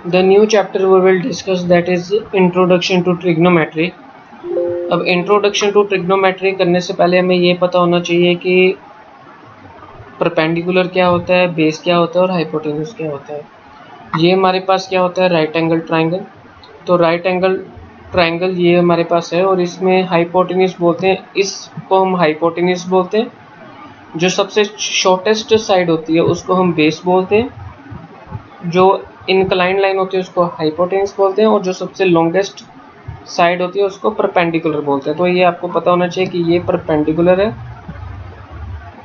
The new chapter we will discuss, that is introduction to trigonometry. अब introduction to trigonometry करने से पहले हमें ये पता होना चाहिए कि परपेंडिकुलर क्या होता है, बेस क्या होता है और हाइपोटेन्यूज क्या होता है। ये हमारे पास क्या होता है, राइट एंगल ट्राइंगल। तो राइट एंगल ट्राइंगल ये हमारे पास है और इसमें हाइपोटेन्यूज बोलते हैं, इसको हम हाइपोटेन्यूज बोलते हैं। जो सबसे शॉर्टेस्ट साइड होती है उसको हम बेस बोलते हैं। जो इंक्लाइन लाइन होती है उसको हाइपोटेन्यूज बोलते हैं और जो सबसे लॉन्गेस्ट साइड होती है उसको परपेंडिकुलर बोलते हैं। तो ये आपको पता होना चाहिए कि ये परपेंडिकुलर है,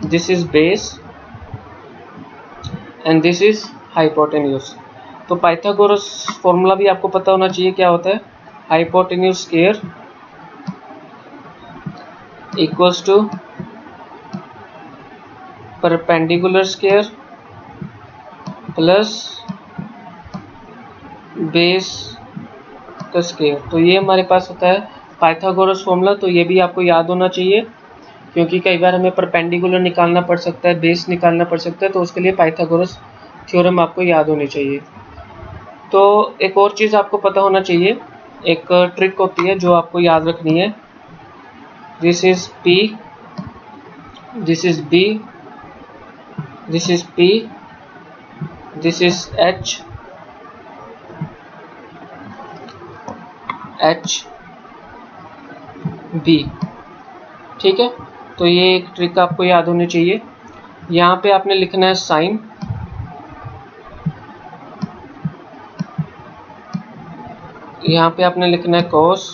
this is base and this is hypotenuse. तो पाइथागोरस फॉर्मूला भी आपको पता होना चाहिए, क्या होता है, hypotenuse square equals to perpendicular square plus base का स्क्वायर। तो ये हमारे पास होता है पाइथागोरस फॉर्मूला। तो ये भी आपको याद होना चाहिए क्योंकि कई बार हमें परपेंडिकुलर निकालना पड़ सकता है, बेस निकालना पड़ सकता है, तो उसके लिए पाइथागोरस थ्योरम आपको याद होनी चाहिए। तो एक और चीज़ आपको पता होना चाहिए, एक ट्रिक होती है जो आपको याद रखनी है। This is P, this is B, this is P, this is H, B। ठीक है, तो ये एक ट्रिक आपको याद होनी चाहिए। यहाँ पे आपने लिखना है साइन, यहाँ पे आपने लिखना है कॉस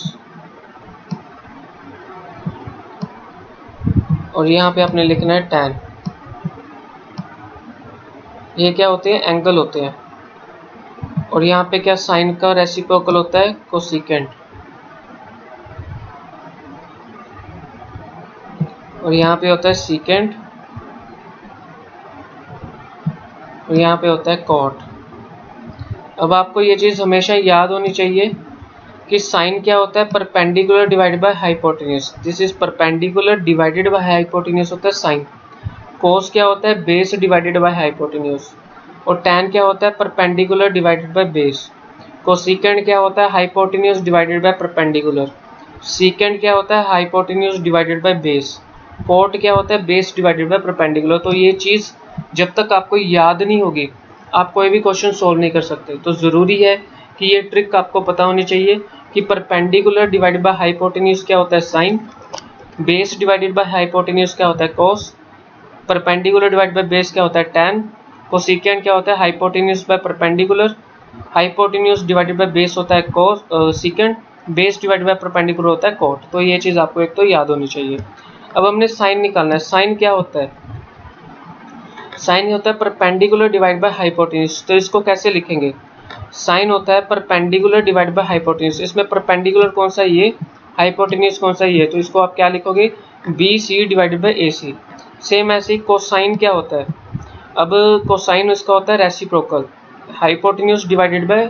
और यहाँ पे आपने लिखना है टैन। ये क्या होते हैं, एंगल होते हैं। और यहाँ पे क्या साइन का रेसिप्रोकल होता है, कोसिकेंट। और यहाँ पे होता है सीकेंट और यहाँ पे होता है कॉट। अब आपको ये चीज़ हमेशा याद होनी चाहिए कि साइन क्या होता है, perpendicular divided by hypotenuse. This is perpendicular divided by hypotenuse होता है साइन। कोस क्या होता है, बेस डिवाइडेड बाय हाइपोटेन्यूज। और टैन क्या होता है, perpendicular divided by base. Cosecant क्या होता है, hypotenuse divided by perpendicular. Secant क्या होता है, hypotenuse divided by base. Cot क्या होता है, बेस डिवाइडेड बाय परपेंडिकुलर। तो ये चीज़ जब तक आपको याद नहीं होगी आप कोई भी क्वेश्चन सोल्व नहीं कर सकते। तो ज़रूरी है कि ये ट्रिक आपको पता होनी चाहिए कि परपेंडिकुलर डिवाइडेड बाय हाइपोटेन्यूज क्या होता है, sine. Base divided by hypotenuse क्या होता है, cos. Perpendicular divided by base क्या होता है, टैन। कोसिकेंट क्या होता है, hypotenuse by perpendicular. Hypotenuse divided by base होता है cos, secant. Base divided by perpendicular होता है कॉट। तो ये चीज़ आपको एक तो याद होनी चाहिए। अब हमने साइन निकालना है। साइन क्या होता है, साइन होता है परपेंडिकुलर डिवाइड बाय हाइपोटेन्यूज। तो इसको कैसे लिखेंगे, साइन होता है परपेंडिकुलर डिवाइड बाय हाइपोटेन्यूज। इसमें परपेंडिकुलर कौन सा है, ये, हाइपोटेन्यूज कौन सा है, ये। तो इसको आप क्या लिखोगे, BC divided by AC। Same ऐसे ही कोसाइन क्या होता है, अब कोसाइन इसका होता है reciprocal, hypotenuse divided by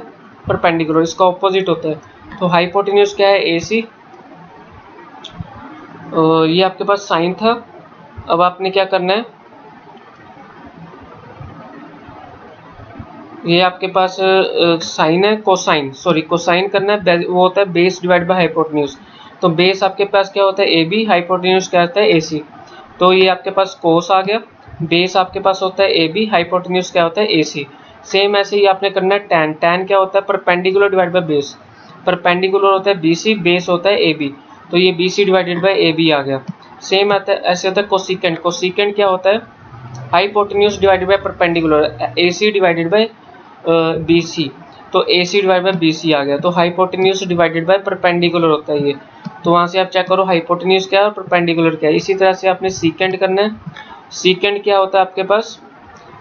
perpendicular, इसका ऑपोजिट होता है। तो हाइपोटेन्यूज क्या है, AC। ये आपके पास साइन था। अब आपने क्या करना है, ये आपके पास साइन है, कोसाइन, सॉरी कोसाइन करना है, वो होता है बेस डिवाइड बाय हाइपोटेन्यूज। तो बेस आपके पास क्या होता है, AB, हाइपोटेन्यूज क्या होता है, AC। तो ये आपके पास कोस आ गया, बेस आपके पास होता है AB, हाइपोटेन्यूज क्या होता है, AC। सेम ऐसे ही आपने करना है टैन। टैन क्या होता है, perpendicular divide by base. Perpendicular होता है BC, बेस होता है AB। तो ये BC डिवाइडेड बाय AB आ गया। सेम आता है ऐसे होता है कोसिकेंट। कोसिकेंट क्या होता है, hypotenuse divided by perpendicular, AC divided by BC। तो AC डिवाइड बाय BC आ गया। तो हाइपोटेन्यूज डिवाइडेड बाय परपेंडिकुलर होता है ये। तो वहाँ से आप चेक करो हाइपोटेन्यूज क्या है और परपेंडिकुलर क्या है। इसी तरह से आपने सीकेंट करना है। सीकेंट क्या होता है आपके पास,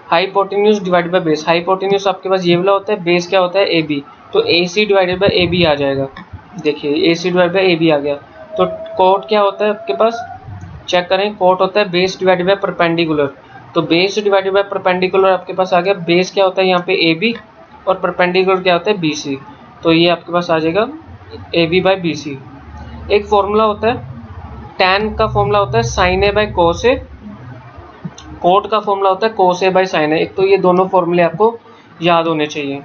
hypotenuse divided by base. Hypotenuse आपके पास ये वाला होता है, बेस क्या होता है, AB। तो AC डिवाइडेड बाय AB आ जाएगा। देखिए AC डिवाइड बाय AB आ गया। तो कोट क्या होता है आपके पास, चेक करें, कोट होता है बेस डिवाइडेड बाय परपेंडिकुलर। तो बेस डिवाइडेड बाय परपेंडिकुलर आपके पास आ गया। बेस क्या होता है यहाँ पे AB और परपेंडिकुलर क्या होता है BC। तो ये आपके पास आ जाएगा AB बाय BC। एक फॉर्मूला होता है, टैन का फॉर्मूला होता है sine A by cos A। Cot का फॉर्मूला होता है cos A by sine A। एक तो ये दोनों फॉर्मूले आपको याद होने चाहिए।